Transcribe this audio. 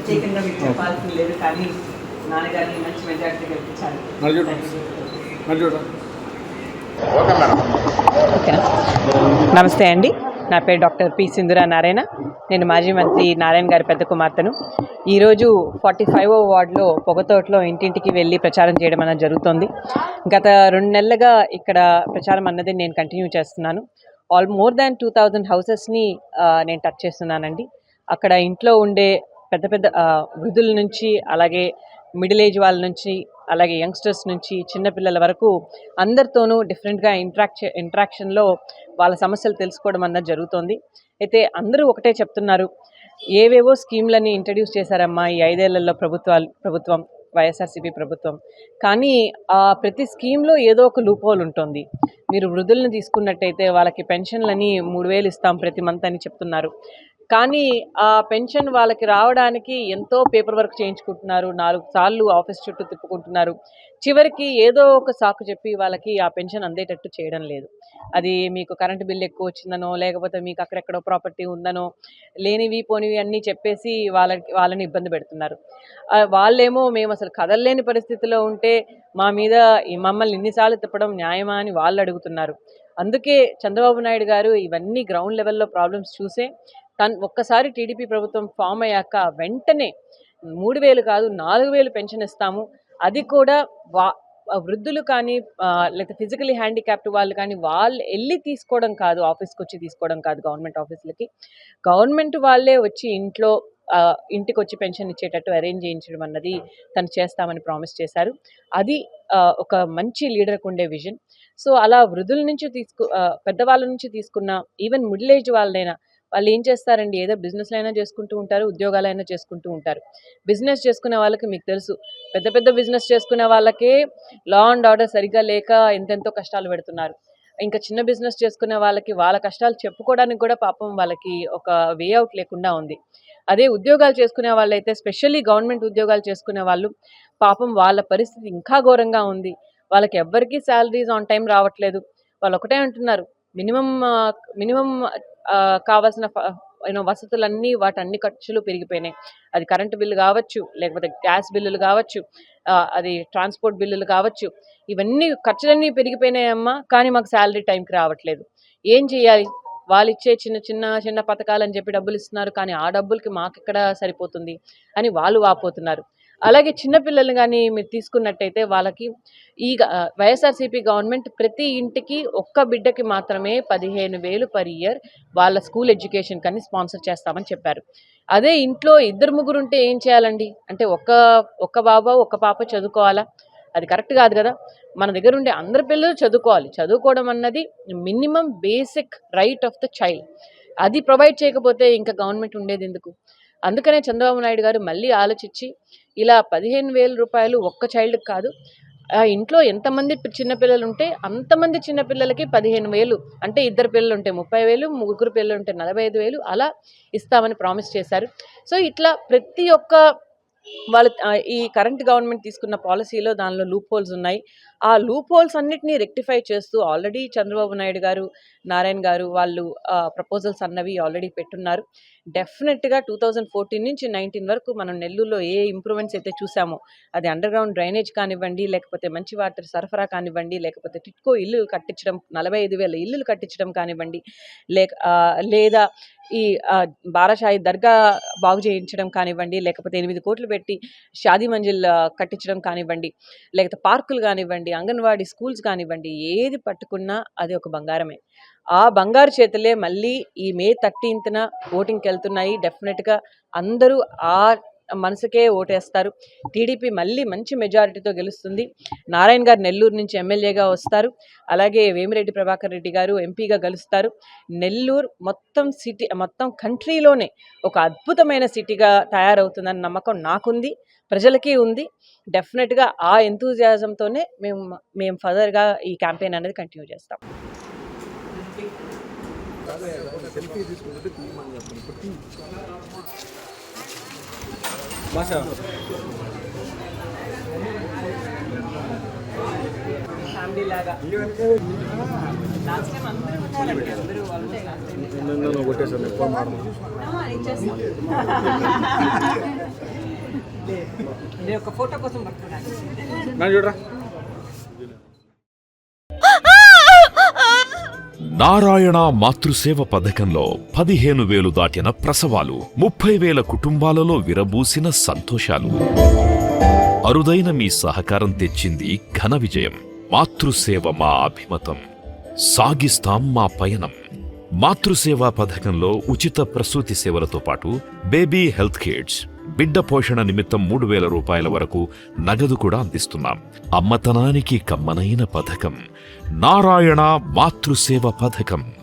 ప్రత్యేకంగా మీకు చెప్పాల్సింది లేదు, కానీ నాన్నగారిని మంచి మెజార్టీ గెలిపించాలి. నమస్తే అండి, నా పేరు డాక్టర్ పి సింధురా నారాయణ. నేను మాజీ మంత్రి నారాయణ గారి పెద్ద కుమార్తెను. ఈరోజు 45వ వార్డులో పొగతోటలో ఇంటింటికి వెళ్ళి ప్రచారం చేయడం అనేది జరుగుతోంది. గత 2 నెలలుగా ఇక్కడ ప్రచారం అన్నది నేను కంటిన్యూ చేస్తున్నాను. మోర్ దాన్ 2000 హౌసెస్ని నేను టచ్ చేస్తున్నానండి. అక్కడ ఇంట్లో ఉండే పెద్ద పెద్ద వృద్ధుల నుంచి, అలాగే మిడిల్ ఏజ్ వాళ్ళ నుంచి, అలాగే యంగ్స్టర్స్ నుంచి చిన్నపిల్లల వరకు అందరితోనూ డిఫరెంట్గా ఇంట్రాక్షన్లో వాళ్ళ సమస్యలు తెలుసుకోవడం అన్నది జరుగుతోంది. అయితే అందరూ ఒకటే చెప్తున్నారు, ఏవేవో స్కీమ్లని ఇంట్రడ్యూస్ చేశారమ్మా ఈ 5 ఏళ్లలో ప్రభుత్వం వైఎస్ఆర్సీపీ ప్రభుత్వం, కానీ ప్రతి స్కీమ్లో ఏదో ఒక లూప్ హోల్ ఉంటుంది. మీరు వృద్ధులను తీసుకున్నట్టయితే వాళ్ళకి పెన్షన్లని 3,000 ఇస్తాం ప్రతి మంత్ అని చెప్తున్నారు, కానీ ఆ పెన్షన్ వాళ్ళకి రావడానికి ఎంతో పేపర్ వర్క్ చేయించుకుంటున్నారు, 4 సార్లు ఆఫీస్ చుట్టూ తిప్పుకుంటున్నారు. చివరికి ఏదో ఒక సాకు చెప్పి వాళ్ళకి ఆ పెన్షన్ అందేటట్టు చేయడం లేదు. అది మీకు కరెంటు బిల్లు ఎక్కువ వచ్చిందనో, లేకపోతే మీకు అక్కడెక్కడో ప్రాపర్టీ ఉందనో, లేనివి పోనివి అన్నీ చెప్పేసి వాళ్ళని ఇబ్బంది పెడుతున్నారు. వాళ్ళేమో మేము అసలు కదలలేని పరిస్థితిలో ఉంటే మమ్మల్ని ఇన్నిసార్లు తిప్పడం న్యాయమా అని వాళ్ళు అడుగుతున్నారు. అందుకే చంద్రబాబు నాయుడు గారు ఇవన్నీ గ్రౌండ్ లెవెల్లో ప్రాబ్లమ్స్ చూసే ఒక్కసారి టీడీపీ ప్రభుత్వం ఫామ్ అయ్యాక వెంటనే 3,000 కాదు 4,000 పెన్షన్ ఇస్తాము. అది కూడా వృద్ధులు కానీ లేకపోతే ఫిజికలీ హ్యాండిక్యాప్డ్ వాళ్ళు కానీ వాళ్ళు వెళ్ళి తీసుకోవడం కాదు, ఆఫీస్కి వచ్చి తీసుకోవడం కాదు, గవర్నమెంట్ ఆఫీసులకి గవర్నమెంట్ వాళ్ళే వచ్చి ఇంటికి వచ్చి పెన్షన్ ఇచ్చేటట్టు అరేంజ్ చేయించడం అన్నది తను చేస్తామని ప్రామిస్ చేశారు. అది ఒక మంచి లీడర్కి ఉండే విజన్. సో అలా వృద్ధుల నుంచి పెద్దవాళ్ళ నుంచి తీసుకున్న ఈవెన్ మిడిల్ ఏజ్ వాళ్ళైనా వాళ్ళు ఏం చేస్తారండి, ఏదో బిజినెస్లు అయినా చేసుకుంటూ ఉంటారు, ఉద్యోగాలైనా చేసుకుంటూ ఉంటారు. బిజినెస్ చేసుకునే వాళ్ళకి మీకు తెలుసు, పెద్ద పెద్ద బిజినెస్ చేసుకునే వాళ్ళకే లా అండ్ ఆర్డర్ సరిగ్గా లేక ఎంతెంతో కష్టాలు పెడుతున్నారు. ఇంకా చిన్న బిజినెస్ చేసుకునే వాళ్ళకి వాళ్ళ కష్టాలు చెప్పుకోవడానికి కూడా పాపం వాళ్ళకి ఒక వే అవుట్ లేకుండా ఉంది. అదే ఉద్యోగాలు చేసుకునే వాళ్ళైతే, స్పెషల్లీ గవర్నమెంట్ ఉద్యోగాలు చేసుకునే వాళ్ళు పాపం వాళ్ళ పరిస్థితి ఇంకా ఘోరంగా ఉంది. వాళ్ళకి ఎవ్వరికీ శాలరీస్ ఆన్ టైం రావట్లేదు. వాళ్ళు ఒకటే అంటున్నారు, మినిమం కావాల్సిన వసతులన్నీ వాటన్ని ఖర్చులు పెరిగిపోయినాయి. అది కరెంటు బిల్లు కావచ్చు, లేకపోతే గ్యాస్ బిల్లులు కావచ్చు, అది ట్రాన్స్పోర్ట్ బిల్లులు కావచ్చు, ఇవన్నీ ఖర్చులన్నీ పెరిగిపోయినాయమ్మా, కానీ మాకు శాలరీ టైంకి రావట్లేదు. ఏం చేయాలి? వాళ్ళు ఇచ్చే చిన్న పథకాలని చెప్పి డబ్బులు ఇస్తున్నారు, కానీ ఆ డబ్బులకి మాకెక్కడ సరిపోతుంది అని వాళ్ళు వాపోతున్నారు. అలాగే చిన్నపిల్లలు కానీ మీరు తీసుకున్నట్టయితే వాళ్ళకి వైఎస్ఆర్సీపీ గవర్నమెంట్ ప్రతి ఇంటికి ఒక్క బిడ్డకి మాత్రమే 15,000 పర్ ఇయర్ వాళ్ళ స్కూల్ ఎడ్యుకేషన్ కానీ స్పాన్సర్ చేస్తామని చెప్పారు. అదే ఇంట్లో 2-3 ఉంటే ఏం చేయాలండి? అంటే ఒక్క బాబు ఒక్క పాప చదువుకోవాలా? అది కరెక్ట్ కాదు కదా. మన దగ్గర ఉండే అందరి పిల్లలు చదువుకోవాలి. చదువుకోవడం అన్నది minimum basic right of the child. అది ప్రొవైడ్ చేయకపోతే ఇంకా గవర్నమెంట్ ఉండేది ఎందుకు? అందుకనే చంద్రబాబు నాయుడు గారు మళ్ళీ ఆలోచించి ఇలా 15,000 రూపాయలు ఒక్క చైల్డ్కి కాదు, ఇంట్లో ఎంతమంది చిన్నపిల్లలు ఉంటే అంతమంది చిన్నపిల్లలకి 15,000, అంటే 2 పిల్లలు ఉంటే 30,000, 3 పిల్లలు ఉంటే 45,000 అలా ఇస్తామని ప్రామిస్ చేశారు. సో ఇట్లా ప్రతి ఒక్క వాళ్ళు ఈ కరెంట్ గవర్నమెంట్ తీసుకున్న పాలసీలో దానిలో లూప్ హోల్స్ ఉన్నాయి. ఆ లూప్ హోల్స్ అన్నిటినీ రెక్టిఫై చేస్తూ ఆల్రెడీ చంద్రబాబు నాయుడు గారు, నారాయణ గారు వాళ్ళు ప్రపోజల్స్ అన్నవి ఆల్రెడీ పెట్టున్నారు. డెఫినెట్గా 2014 నుంచి 19 వరకు మనం నెల్లూరులో ఏ ఇంప్రూవ్మెంట్స్ అయితే చూసామో, అది అండర్ గ్రౌండ్ డ్రైనేజ్ కానివ్వండి, లేకపోతే మంచి వాటర్ సరఫరా కానివ్వండి, లేకపోతే టిట్కో ఇల్లు కట్టించడం 45,000 ఇల్లులు కట్టించడం కానివ్వండి, లేదా ఈ బారాషాయి దర్గా బాగు చేయించడం కానివ్వండి, లేకపోతే 8 కోట్లు పెట్టి షాదీ మంజిల్ కట్టించడం కానివ్వండి, లేకపోతే పార్కులు కానివ్వండి, అంగన్వాడీ స్కూల్స్ కానివ్వండి, ఏది పట్టుకున్నా అది ఒక బంగారమే. ఆ బంగారు చేతులే మళ్ళీ ఈ May 13న ఓటింగ్కి వెళ్తున్నాయి. డెఫినెట్గా అందరూ ఆ మనసుకే ఓటేస్తారు. టీడీపీ మళ్ళీ మంచి మెజారిటీతో గెలుస్తుంది. నారాయణ గారు నెల్లూరు నుంచి ఎమ్మెల్యేగా వస్తారు. అలాగే వేమిరెడ్డి ప్రభాకర్ రెడ్డి గారు ఎంపీగా గెలుస్తారు. నెల్లూరు మొత్తం కంట్రీలోనే ఒక అద్భుతమైన సిటీగా తయారవుతుందని నమ్మకం నాకుంది, ప్రజలకి ఉంది. డెఫినెట్గా ఆ ఎంతూజియాజంతోనే మేము ఫర్దర్గా ఈ క్యాంపెయిన్ అనేది కంటిన్యూ చేస్తాం. ఫ్యామిలీ లాగా. లాస్ట్ టైం అందరూ ఉన్నారండి, అందరూ almost last time. నేను ఒక ఫోటో కోసం పట్టుకున్నాను. చూడరా. నారాయణ మాతృసేవ పథకంలో 15,000 దాటిన ప్రసవాలు, 30,000 కుటుంబాలలో విరబూసిన సంతోషాలు. అరుదైన మీ సహకారం తెచ్చింది ఘన విజయం. మాతృసేవ మా అభిమతం, సాగిస్తాం మా పయనం. మాతృసేవా పథకంలో ఉచిత ప్రసూతి సేవలతో పాటు బేబీ హెల్త్ కిట్స్, బిడ్డ పోషణ నిమిత్తం 3,000 రూపాయల వరకు నగదు కూడా అందిస్తున్నాం. అమ్మతనానికి కమ్మనైన పథకం నారాయణ మాతృసేవ పథకం.